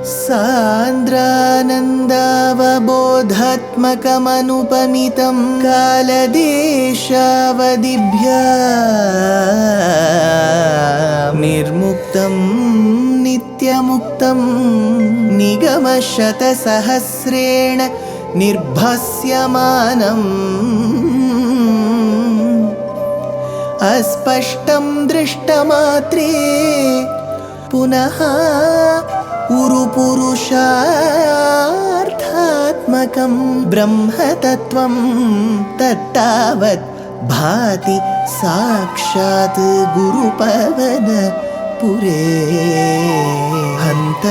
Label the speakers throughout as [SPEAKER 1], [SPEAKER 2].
[SPEAKER 1] सान्द्रानन्दावबोधात्मकमनुपमितं कालदेशावदिभ्या निर्मुक्तं नित्यमुक्तं निगमशतसहस्रेण निर्भास्यमानम् अस्पष्टं दृष्टमात्रे पुनः उरुपुरुषार्थात्मकं ब्रह्मतत्त्वं तत्तावत् भाति साक्षात् गुरुपवनपुरे हन्त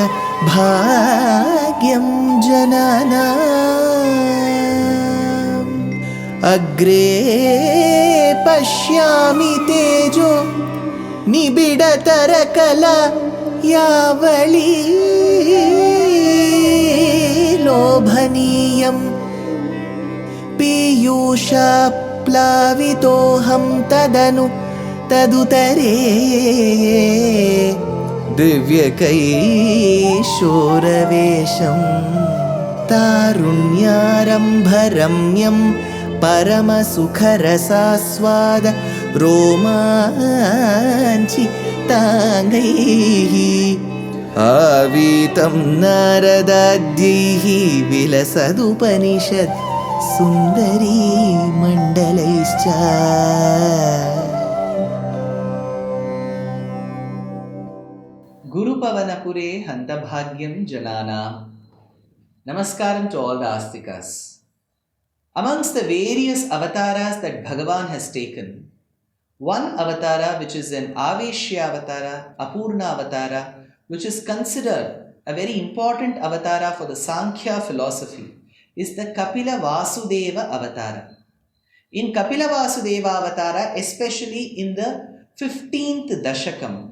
[SPEAKER 1] भाग्यं जनानाम् अग्रे पश्यामि तेजो निबिडतरकला यावली लोभनीयं पीयूषाप्लावितोऽहं तदुतरे दिव्यकैशोरवेशं तारुण्यारम्भरम्यं परमसुखरसास्वाद रोमाञ्चिताङ्गैः आवीतं नारदाद्यैः विलसदुपनिषत् सुन्दरी मण्डलैश्च
[SPEAKER 2] Gurupavanapure Hantabhagyam Janana. Namaskaram to all the Astikas. Amongst the various avatars that Bhagavan has taken, one avatara which is an Aveshya avatara, Apurna avatara, which is considered a very important avatara for the Sankhya philosophy, is the Kapila Vasudeva avatara. In Kapila Vasudeva avatara, especially in the 15th Dashakam,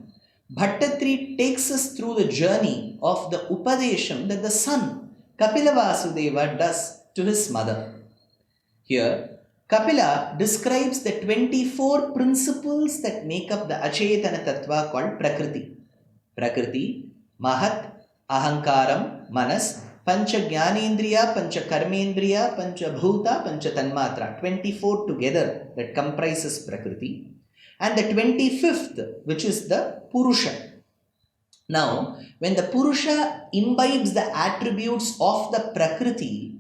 [SPEAKER 2] Bhattatri takes us through the journey of the Upadesham that the son, Kapila Vasudeva, does to his mother. Here, Kapila describes the 24 principles that make up the Achetana Tattva called Prakriti. Prakriti, Mahat, Ahankaram, Manas, Pancha Jnanendriya, Pancha Karmendriya, Pancha Bhuta, Pancha Tanmatra. 24 together that comprises Prakriti. And the 25th, which is the Purusha. Now, when the Purusha imbibes the attributes of the Prakriti,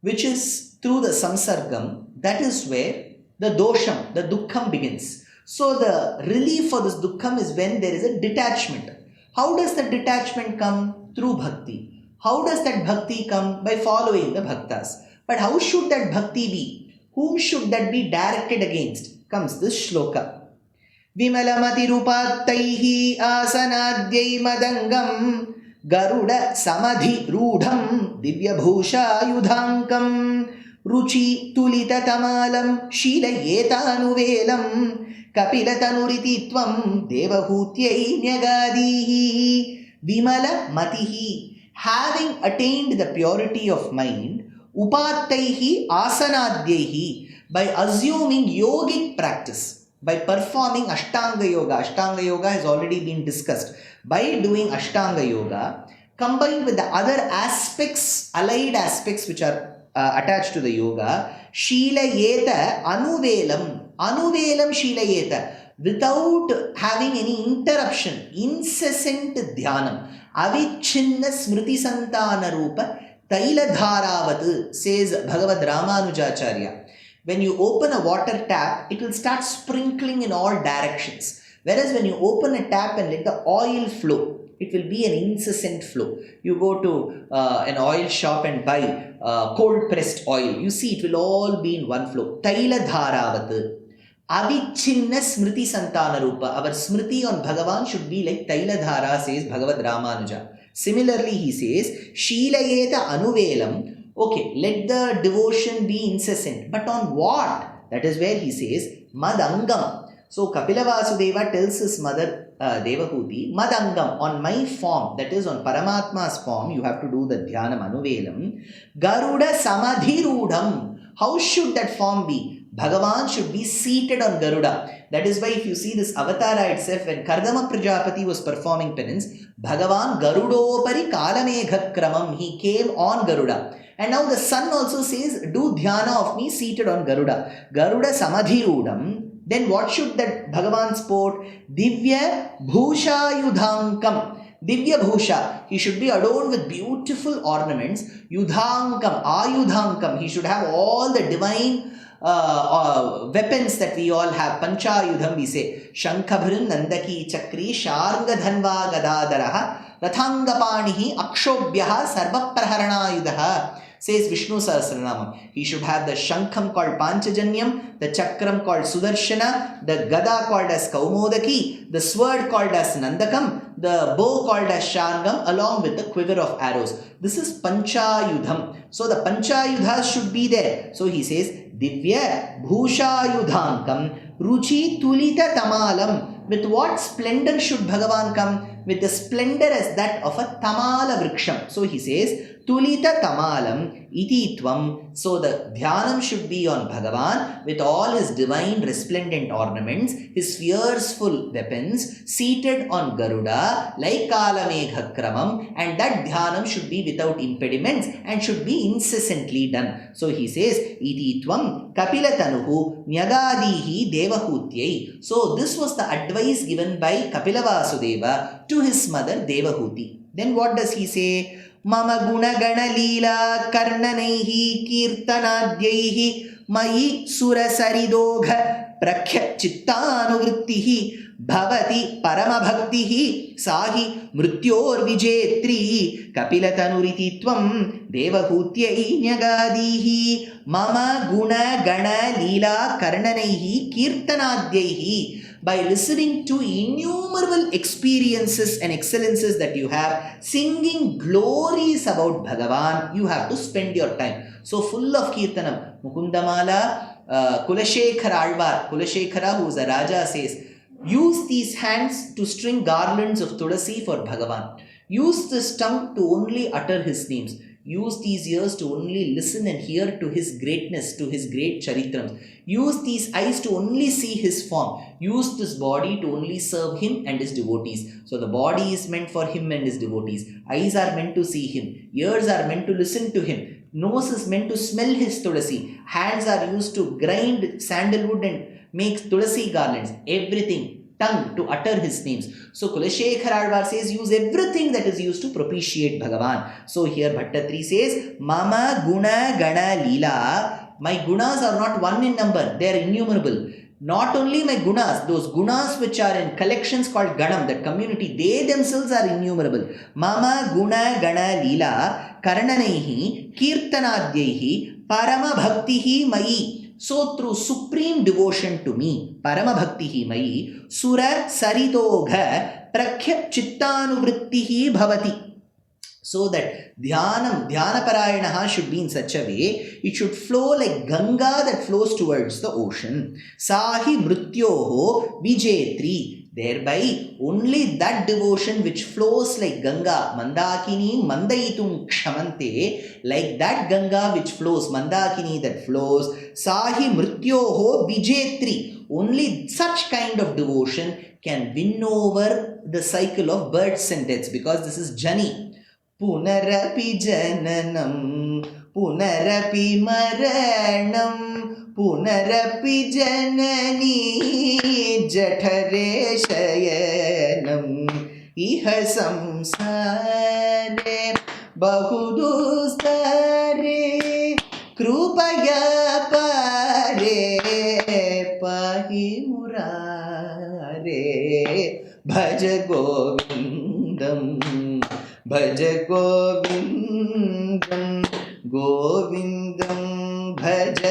[SPEAKER 2] which is through the Samsargam, that is where the Dosham, the Dukkham begins. So, the relief for this Dukkham is when there is a detachment. How does the detachment come? Through Bhakti. How does that Bhakti come? By following the Bhaktas. But how should that Bhakti be? Whom should that be directed against? Comes this shloka. Vimalamatirupattaihi asanadyai madangam Garuda samadhi rudham divyabhusha yudhankam Ruchi tulita tamalam shilayetanuvelam Kapilatanuriti devahutyai nyagadihi Vimala matihi, having attained the purity of mind, upattaihi asanadyehi, by assuming yogic practice, by performing Ashtanga Yoga. Ashtanga Yoga has already been discussed. By doing Ashtanga Yoga, combined with the other aspects, allied aspects which are attached to the yoga, Shilayeta Anuvelam, Anuvelam Shilayeta, without having any interruption, incessant dhyanam, Avichinna Smriti Santana Rupa Taila Dharavat, says Bhagavad Ramanujacharya. When you open a water tap, it will start sprinkling in all directions. Whereas when you open a tap and let the oil flow, it will be an incessant flow. You go to an oil shop and buy cold pressed oil. You see, it will all be in one flow. Taila Dharavat. Avichinna Smriti Santana Rupa. Our Smriti on Bhagavan should be like Taila Dhara, says Bhagavad Ramanuja. Similarly, he says, Shilayeta Anuvelam. Okay, let the devotion be incessant. But on what? That is where he says, Madangam. So, Kapila Vasudeva tells his mother, Devahuti, Madangam, on my form, that is on Paramatma's form, you have to do the Dhyanam Anuvelam. Garuda Samadhirudham. How should that form be? Bhagavan should be seated on Garuda. That is why if you see this avatara itself, when Kardama Prajapati was performing penance, Bhagavan Garudopari Kalamegha Kramam, he came on Garuda. And now the sun also says, do dhyana of me seated on Garuda. Garuda Samadhirudam. Then what should that Bhagavan sport? Divya Bhusha Yudhankam. Divya Bhusha. He should be adorned with beautiful ornaments. Yudhankam, Ayudhankam. He should have all the divine weapons that we all have. Pancha Yudham we say. Shankhabhrin Nandaki Chakri Sharga Dhanva Gadadaraha Rathangapanihi Akshobhyaha Sarva Praharana Yudaha. Says Vishnu Sahasranamam. He should have the Shankham called Panchajanyam, the Chakram called Sudarshana, the Gada called as Kaumodaki, the sword called as Nandakam, the bow called as Shargam, along with the quiver of arrows. This is Panchayudham. So the Panchayudhas should be there. So he says, Divya Bhushayudhankam Ruchi Tulita Tamalam. With what splendor should Bhagavan come? With the splendor as that of a Tamala Vriksham. So he says, Tulita Tamalam Iti Tvam. So the Dhyanam should be on Bhagavan with all his divine resplendent ornaments, his fierceful weapons, seated on Garuda like Kalamegha Kramam, and that Dhyanam should be without impediments and should be incessantly done. So he says, Iti Tvam Kapilatanuhu Nyagadihi Devahutyai. So this was the advice given by Kapila Vasudeva to his mother Devahuti. Then what does he say? Mama guna gana leela karnanaihi kirtanadhyaihi mayi surasaridogha prakhya chittaanuvrittihi bhavati paramabhaktihi sahi mrutyor vijetri kapilatanuriti devahutyai nyagadihi mama guna gana leela karnanaihi kirtanadhyaihi. By listening to innumerable experiences and excellences that you have, singing glories about Bhagavan, you have to spend your time. So full of Kirtanam. Mukundamala, Kulashekara Alvar, Kulashekara, who is a Raja, says, use these hands to string garlands of Tulasi for Bhagavan. Use this tongue to only utter his names. Use these ears to only listen and hear to his greatness, to his great charitrams. Use these eyes to only see his form. Use this body to only serve him and his devotees. So the body is meant for him and his devotees. Eyes are meant to see him. Ears are meant to listen to him. Nose is meant to smell his tulasi. Hands are used to grind sandalwood and make tulasi garlands. Everything. Tongue to utter his names. So Kulashekara Alvar says, use everything that is used to propitiate Bhagavan. So here Bhattatri says, Mama guna gana leela. My gunas are not one in number, they are innumerable. Not only my gunas, those gunas which are in collections called Ganam, that community, they themselves are innumerable. Mama guna gana leela karnanaihi kirtanadhyaihi parama bhaktihi mayi. So through supreme devotion to me, Parama Bhaktihi Mayi, Sura Saridogha Prakhya Chittanuvrittihi Bhavati. So that Dhyanam, Dhyanaparayanah should be in such a way, it should flow like Ganga that flows towards the ocean. Sahi Mrityoho Vijetri. Thereby, only that devotion which flows like Ganga, Mandakini Mandaitum Kshamante, like that Ganga which flows, Mandakini that flows, Sahi Mrityoho Vijetri. Only such kind of devotion can win over the cycle of births and deaths, because this is Jani. Punarapi Jananam, Punarapi Maranam. Punarapi janani jathare shayanam iha samsare bahudustare krupaya pare pahi murare bhaja govindam govindam bhaja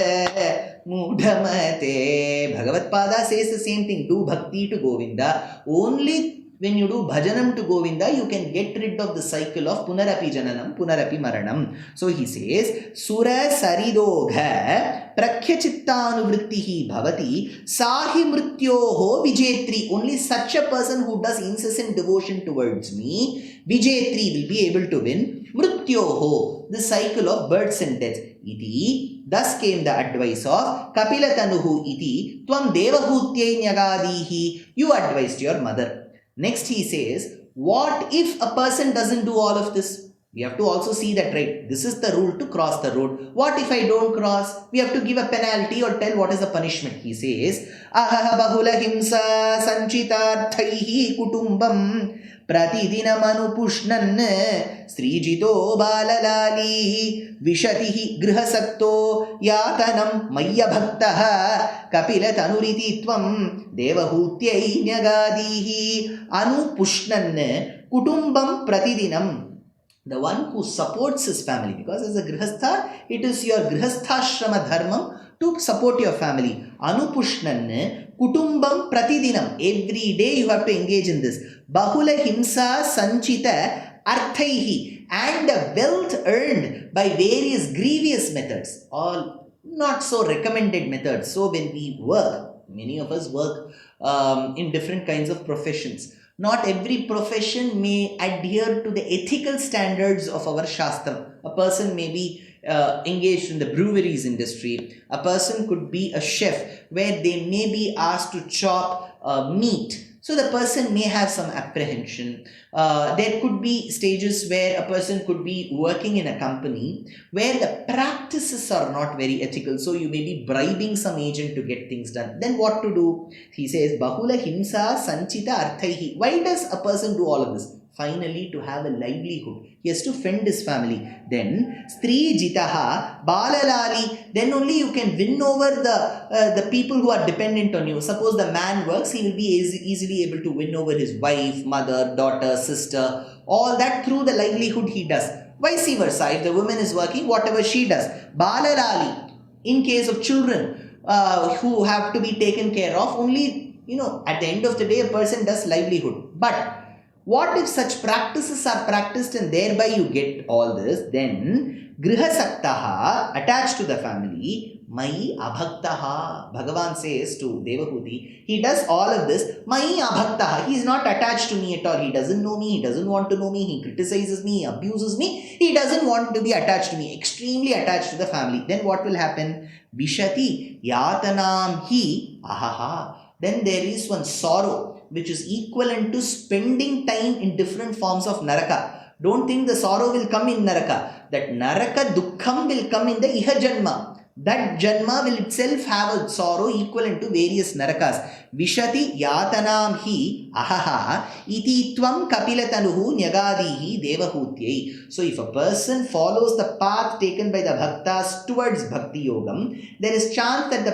[SPEAKER 2] Mudhamate. Bhagavad Pada says the same thing. Do bhakti to Govinda. Only when you do bhajanam to Govinda, you can get rid of the cycle of Punarapi Jananam, Punarapi Maranam. So he says, Sura Saridogha Prakhya Chittanuvrittihi Bhavati Sahi Mrityoho Vijetri. Only such a person who does incessant devotion towards me, Vijetri, will be able to win Mrityoho Mrityoho, the cycle of births and deaths. Iti, thus came the advice of Kapilatanuhu iti, Tvam Devahutyai Nyagadihi, you advised your mother. Next he says, what if a person doesn't do all of this? We have to also see that, right? This is the rule to cross the road. What if I don't cross? We have to give a penalty or tell what is the punishment. He says, Ahaha bahula himsa sanchitarthaihi kutumbam pratidinam anupushnan srijito balalali vishatihi grihasakto yatanam mayya bhaktaha kapila tanuriti tvam devahutyai nyagadihi anupushnan kutumbam pratidinam. The one who supports his family, because as a grihastha, it is your grihasthashrama dharmam to support your family. Anupushnan kutumbam pratidinam. Every day you have to engage in this. Bahula himsa sanchita arthaihi. And the wealth earned by various grievous methods. All not so recommended methods. So when we work, many of us work in different kinds of professions. Not every profession may adhere to the ethical standards of our Shastra. A person may be engaged in the breweries industry. A person could be a chef where they may be asked to chop meat. So the person may have some apprehension. There could be stages where a person could be working in a company where the practices are not very ethical. So you may be bribing some agent to get things done. Then what to do? He says, Bahula himsa sanchita arthaihi. Why does a person do all of this? Finally, to have a livelihood. He has to fend his family. Then, Stri Jitaha, Balalali, then only you can win over the people who are dependent on you. Suppose the man works, he will be easily able to win over his wife, mother, daughter, sister, all that through the livelihood he does. Vice versa, if the woman is working, whatever she does. Balalali, in case of children who have to be taken care of, only, at the end of the day, a person does livelihood. But what if such practices are practiced and thereby you get all this? Then, grihasaktaha, attached to the family, Mai abhaktaha. Bhagavan says to Devahuti, he does all of this. Mai abhaktaha. He is not attached to me at all. He doesn't know me. He doesn't want to know me. He criticizes me. He abuses me. He doesn't want to be attached to me. Extremely attached to the family. Then what will happen? Vishati yatanam hi ahaha. Then there is one sorrow which is equivalent to spending time in different forms of naraka. Don't think the sorrow will come in naraka. That naraka dukkham will come in the iha janma. That janma will itself have a sorrow equivalent to various narakas. Vishati yatanam hi ahaha iti tvam kapilatanuhu nyagadihi devahutyai. So if a person follows the path taken by the bhaktas towards bhakti yogam, there is chance that the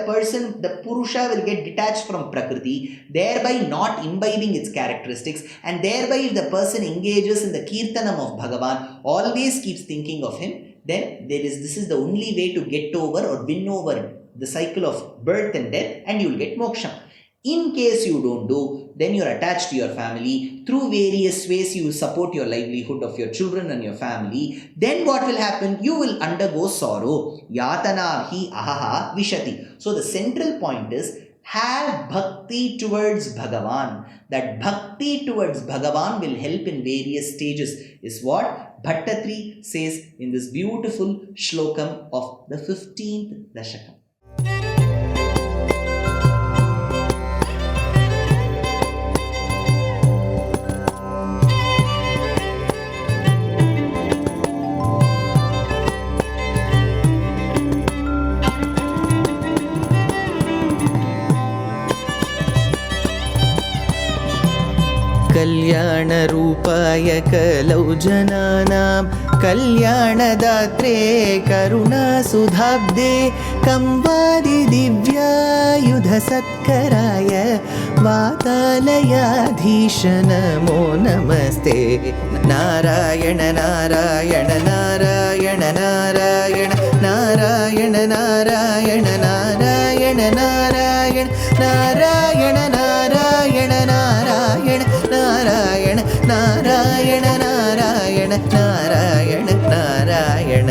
[SPEAKER 2] purusha will get detached from prakriti, thereby not imbibing its characteristics, and thereby if the person engages in the kirtanam of Bhagavan, always keeps thinking of him, then this is the only way to get over or win over the cycle of birth and death, and you will get moksha. In case you don't do, then you are attached to your family. Through various ways you support your livelihood of your children and your family. Then what will happen? You will undergo sorrow. Yatanam hi ahaha vishati. So the central point is, have bhakti towards Bhagavan. That bhakti towards Bhagavan will help in various stages, is what Bhattatri says in this beautiful shlokam of the 15th Dashakam.
[SPEAKER 1] कल्याणरूपाय कलौ जनानां कल्याणदात्रे करुणासुधाब्दे कंवादिदिव्यायुधसत्कराय वातालयाधीश नमो नमस्ते. नारायण नारायण नारायण नारायण नारायण नारायण नारायण नारायण नारायण नारायण नारायण नारायण नारायण नारायण नारायण नारायण.